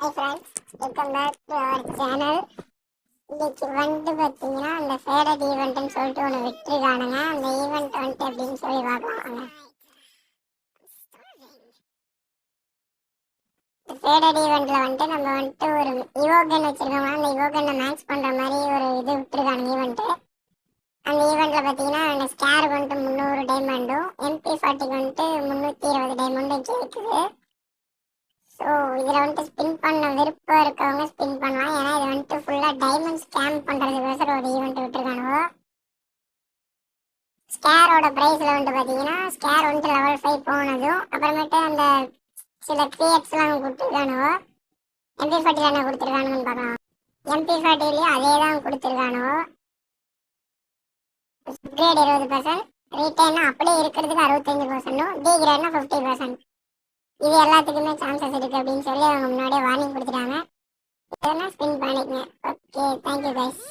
Hi friends, welcome back to our channel. இன்னைக்கு வந்து பார்த்தீங்கன்னா அந்த ஃபேடட் ஈவெண்ட்னு சொல்லிட்டு ஒன்று விட்டுருக்கானுங்க. அந்த ஈவெண்ட் வந்துட்டு அப்படின்னு சொல்லி பார்க்கலாங்க. இந்த ஃபேடட் ஈவெண்ட்டில் வந்துட்டு நம்ம வந்துட்டு ஒரு ஈவோகன் வச்சுருக்கோம்னா அந்த ஈவோகனை மேட்ச் பண்ணுற மாதிரி ஒரு இது விட்டுருக்கானுங்க ஈவெண்ட்டு. அந்த ஈவெண்ட்டில் பார்த்தீங்கன்னா அந்த ஸ்கேருக்கு வந்துட்டு 300 டைமண்டும் MP40க்கு வந்துட்டு 320 டைமண்டும் இருக்குது. ஸோ இதில் வந்துட்டு ஸ்பின் பண்ண விருப்பம் இருக்கவங்க ஸ்பின் பண்ணலாம். ஏன்னா இது வந்துட்டு ஃபுல்லாக டைமண்ட் ஸ்கேம் பண்ணுறதுக்கோசரம் ஒரு ஈவெண்ட் விட்டுருக்கானுவோ. ஸ்கேரோட ப்ரைஸில் வந்துட்டு பார்த்தீங்கன்னா ஸ்கேர் வந்துட்டு level 5 போனதும் அப்புறமேட்டு அந்த சில கிரியேட்ஸ்லாம் கொடுத்துருக்கானுவோ. MP40 என்ன கொடுத்துருக்கானுன்னு பார்க்கலாம். MP40லேயும் அதே தான் கொடுத்துருக்கானுவோ. அப்கிரேட் 20%, ரீட்டைன்னா அப்படியே இருக்கிறதுக்கு 65%, டி கிரேட்னா 50%. இது எல்லாத்துக்குமே சான்சஸ் இருக்குது அப்படின்னு சொல்லி அவங்க முன்னாடியே வார்னிங் கொடுத்துட்டாங்க. இதெல்லாம் ஸ்பின் பண்ணிக்கங்க. Okay, thank you guys.